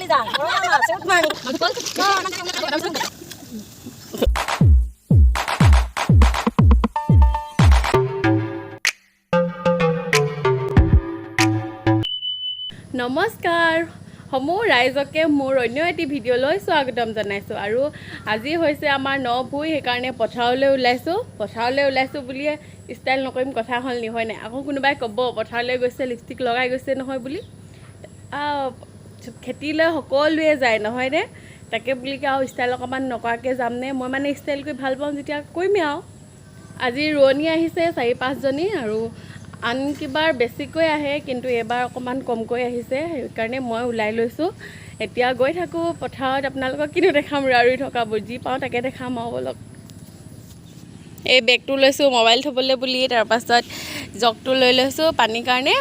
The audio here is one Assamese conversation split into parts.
মাগলি যাওঁ চুট মাৰি নমস্কাৰ সমূহ ৰাইজকে মোৰ অন্য এটি ভিডিঅ'লৈ স্বাগতম জনাইছোঁ আৰু আজি হৈছে আমাৰ নভুই সেইকাৰণে পথাৰলৈ ওলাইছোঁ বুলিয়ে ষ্টাইল নকৰিম কথা হ'ল নি হয় নাই আকৌ কোনোবাই ক'ব পথাৰলৈ গৈছে লিপষ্টিক লগাই গৈছে নহয় বুলি খেতিলৈ সকলোৱে যায় নহয়নে তাকে বুলি আৰু ষ্টাইল অকণমান নকৰাকৈ যামনে মই মানে ষ্টাইল কৰি ভাল পাওঁ যেতিয়া কৰিমেই আৰু আজি ৰোৱনী আহিছে 4-5জনী আৰু আন কিবাৰ বেছিকৈ আহে কিন্তু এবাৰ অকণমান কমকৈ আহিছে সেইকাৰণে মই ওলাই লৈছোঁ এতিয়া গৈ থাকোঁ পথাৰত আপোনালোকক কিনো দেখাম ৰুই থকাবোৰ যি পাওঁ তাকে দেখাম আৰু অলপ এই বেগটো লৈছোঁ মোবাইল থ'বলৈ বুলি তাৰপাছত জগটো লৈ লৈছোঁ পানীৰ কাৰণে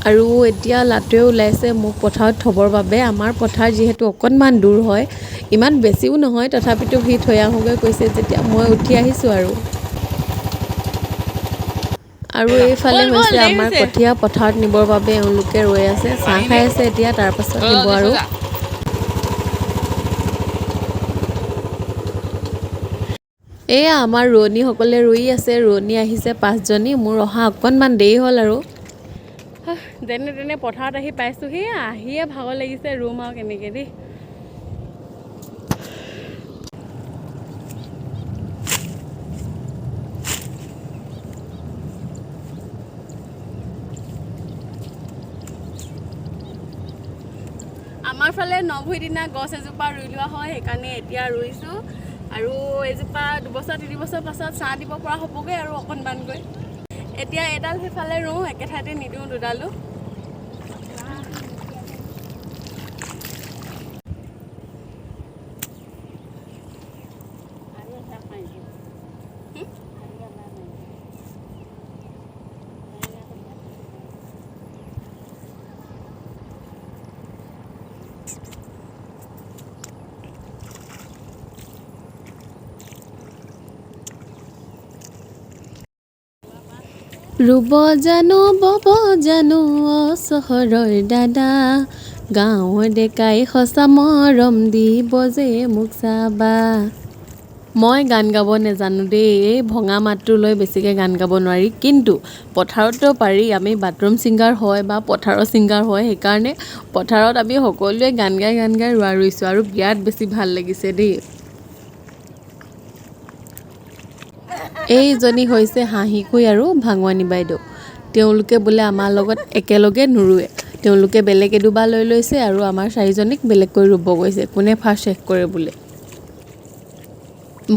আৰু এতিয়া লাটুৱে ওলাইছে মোক পথাৰত থ'বৰ বাবে আমাৰ পথাৰ যিহেতু অকণমান দূৰ হয় ইমান বেছিও নহয় তথাপিতো সি থৈ আহোঁগৈ কৈছে যেতিয়া মই উঠি আহিছোঁ আৰু এইফালে হৈছে আমাৰ কঠীয়া পথাৰত নিবৰ বাবে এওঁলোকে ৰৈ আছে চাহ খাই আছে এতিয়া তাৰপাছত নিব আৰু এয়া আমাৰ ৰোৱনীসকলে ৰুই আছে ৰোৱনী আহিছে 5জনী মোৰ অহা অকণমান দেৰি হ'ল আৰু যেনে তেনে পথাৰত আহি পাইছোঁহি আহিয়ে ভাগৰ লাগিছে ৰুম আৰু কেনেকৈ দেই আমাৰ ফালে নভুই দিনা গছ এজোপা ৰুই লোৱা হয় সেইকাৰণে এতিয়া ৰুইছোঁ আৰু এজোপা 2-3 বছৰ পাছত চাহ দিব পৰা হ'বগৈ আৰু অকণমানকৈ এতিয়া এডাল সেইফালে ৰুওঁ একে ঠাইতে নিদিওঁ দুডালো ৰুব জানো বব জানো চহৰৰ দাদা গাঁৱৰ ডেকাই সঁচা মৰম দিব যে মোক চাবা মই গান গাব নেজানো দেই এই ভঙা মাতটো লৈ বেছিকৈ গান গাব নোৱাৰি কিন্তু পথাৰতো পাৰি আমি বাথৰুম ছিংগাৰ হয় বা পথাৰৰ ছিংগাৰ হয় সেইকাৰণে পথাৰত আমি সকলোৱে গান গাই ৰোৱা ৰুইছোঁ আৰু বিৰাট বেছি ভাল লাগিছে দেই এইজনী হৈছে হাঁহিকুই আৰু ভাঙোৱানী বাইদেউ তেওঁলোকে বোলে আমাৰ লগত একেলগে নুৰুৱে তেওঁলোকে বেলেগ এডোবা লৈ লৈছে আৰু আমাৰ 4জনীক বেলেগকৈ ৰুব গৈছে কোনে ফাৰ্ষ্ট শেষ কৰে বোলে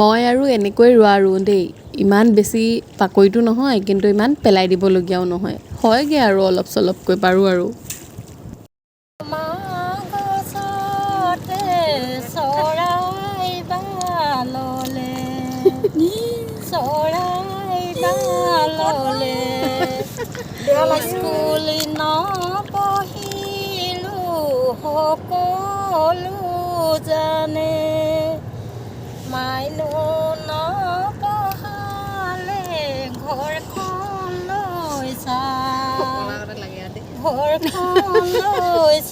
মই আৰু এনেকৈ ৰুওঁ দেই ইমান বেছি পাকৈতো নহয় কিন্তু ইমান পেলাই দিবলগীয়াও নহয় হয়গৈ আৰু অলপ চলপকৈ পাৰোঁ আৰু স্কুল নপঢ়িলোঁ সকলো জানে মাইনো নপঢ়ালে ঘৰখন লৈ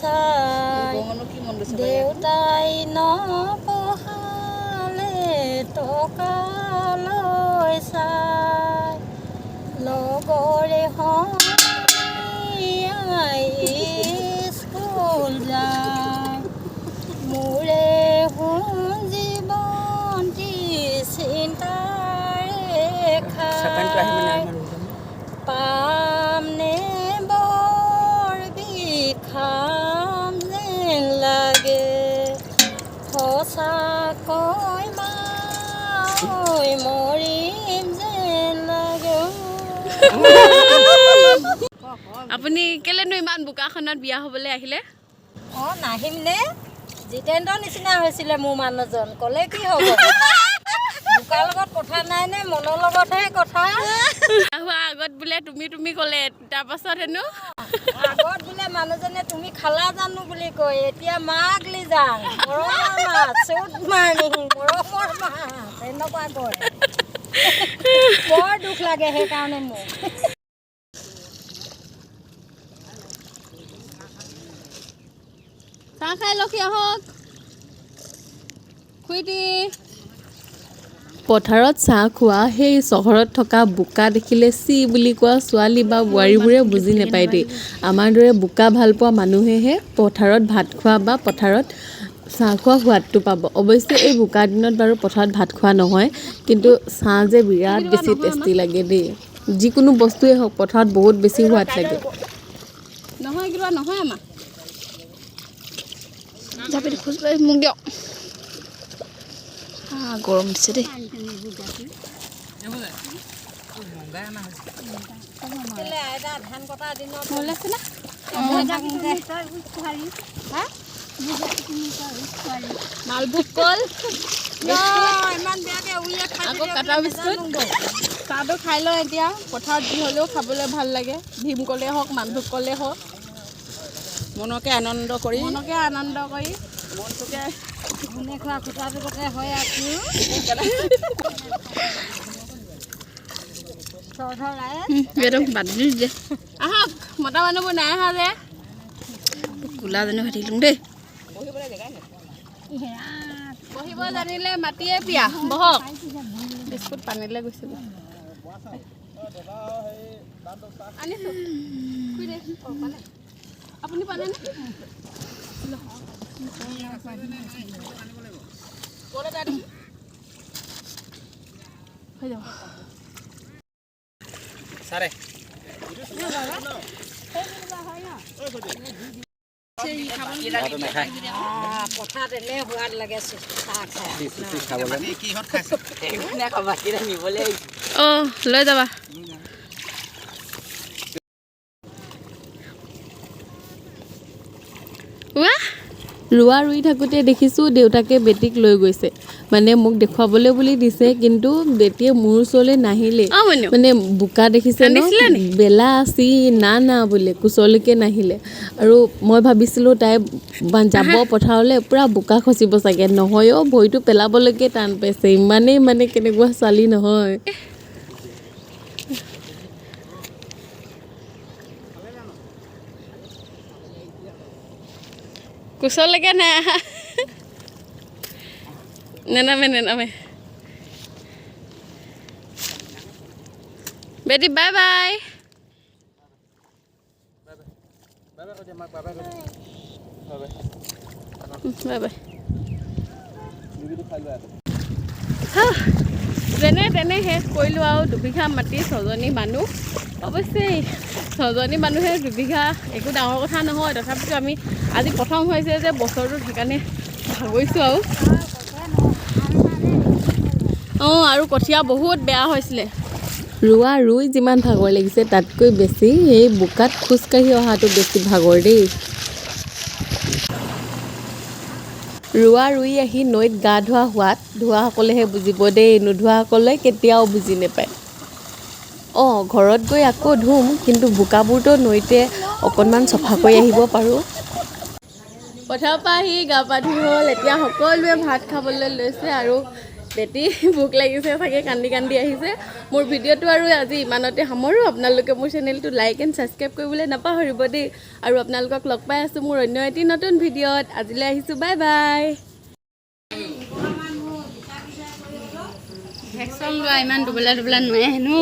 চাই দেউতাই নপঢ়ালে টকা লৈ চাই লগৰে স্কুল যায় মোৰে জীৱনটি চিন্তাৰে খাই পাম নে বৰ বিষাম যেন লাগে সঁচাকৈ মৰিম যেন লাগে আপুনি কেলেনো ইমান বোকাখনত বিয়া হ'বলৈ আহিলে নাহিম নে জিতেন্দ্ৰৰ নিচিনা হৈছিলে মোৰ মানুহজন ক'লে কি হ'ব বোকাৰ লগত কথা নাই নে মনৰ লগতহে কথা আগত বোলে তুমি ক'লে তাৰপাছত হেনো আগত বোলে মানুহজনে তুমি খালা জানো বুলি কয় এতিয়া মাগলি যাওঁ চুট মাৰি মৰমৰ মাছ এনেকুৱা কয় বৰ দুখ লাগে সেইকাৰণে মোক চাহ খাই লখি আহক খুইটি পথাৰত চাহ খোৱা সেই চহৰত থকা বোকা দেখিলে চি বুলি কোৱা ছোৱালী বা বোৱাৰীবোৰে বুজি নাপায় দেই আমাৰ দৰে বোকা ভাল পোৱা মানুহেহে পথাৰত ভাত খোৱা বা পথাৰত চাহ খোৱা সোৱাদটো পাব অৱশ্যে এই বোকা দিনত বাৰু পথাৰত ভাত খোৱা নহয় কিন্তু চাহ যে বিৰাট বেছি টেষ্টি লাগে দেই যিকোনো বস্তুৱে হওক পথাৰত বহুত বেছি সোৱাদ লাগে নহয় কিবা নহয় আমাৰ যাবি খোজ লৈ মোক দিয়ক গৰম দিছে দেই ধান কটা দিনত ওলাইছে না মালভোগ কল ইমান বেয়াকে উলিয়াই খাই আকৌ কাটা বিস্কুট চাহটো খাই লওঁ এতিয়া পথাৰত যি হ'লেও খাবলৈ ভাল লাগে ভীমকলে হওক মালভোগ কলে হওক মনকে আনন্দ কৰি মনটোকে শুনে খোৱা খুটাটো কতে হয় আকৌ আহক মতা মানুহবোৰ নাই অহা যে কোলাজনী হৈ থাকিলোঁ দেই বহিব জানিলে মাতিয়ে পিয়া বহক বিস্কুট পানীলৈ গৈছিলোঁ আনিছোঁ আপুনি পালেনে হৈ যাব ছাৰে পথাৰত এনে সোৱাদ লাগে চাহ খাই অঁ লৈ যাবা ৰোৱা ৰুই থাকোঁতে দেখিছোঁ দেউতাকে বেটীক লৈ গৈছে মানে মোক দেখুৱাবলৈ বুলি দিছে কিন্তু বেটীয়ে মোৰ ওচৰলৈ নাহিলে মানে বোকা দেখিছে ন বেলা আছি না বোলে কোচলৈকে নাহিলে আৰু মই ভাবিছিলোঁ তাই যাব পথাৰলৈ পূৰা বোকা খচিব চাগে নহয় অ' ভৰিটো পেলাবলৈকে টান পাইছে ইমানেই মানে কেনেকুৱা ছোৱালী নহয় কোচলৈকে নাই আহা নেনামে বেটি বাই বাই যেনে তেনে শেষ কৰিলোঁ আৰু দুবিঘা মাটি 6জনী মানুহ অৱশ্যে 6জনী মানুহে দুবিঘা একো ডাঙৰ কথা নহয় তথাপিতো আমি আজি প্ৰথম হৈছে যে বছৰটোত সেইকাৰণে ভাগৰিছোঁ আৰু অঁ আৰু কঠীয়া বহুত বেয়া হৈছিলে ৰোৱা ৰুই যিমান ভাগৰ লাগিছে তাতকৈ বেছি এই বোকাত খোজকাঢ়ি অহাটো বেছি ভাগৰ দেই ৰোৱা ৰুই আহি নৈত গা ধোৱা সোৱাদ ধোৱাসকলেহে বুজিব দেই নোধোৱাসকলে কেতিয়াও বুজি নাপায় অঁ ঘৰত গৈ আকৌ ধুম কিন্তু বোকাবোৰতো নৈতে অকণমান চফা কৰি আহিব পাৰোঁ পথাৰৰ পৰা আহি গা পা ধুই হ'ল এতিয়া সকলোৱে ভাত খাবলৈ লৈছে আৰু বেটি ভোক লাগিছে চাগে কান্দি কান্দি আহিছে মোৰ ভিডিঅ'টো আৰু আজি ইমানতে সামৰোঁ আপোনালোকে মোৰ চেনেলটো লাইক এণ্ড ছাবস্ক্ৰাইব কৰিবলৈ নাপাহৰিব দেই আৰু আপোনালোকক লগ পাই আছোঁ মোৰ অন্য এটি নতুন ভিডিঅ'ত আজিলৈ আহিছোঁ বাই বাই ভেকচিন লোৱা ইমান দুবেলা নোৱাৰে হেনো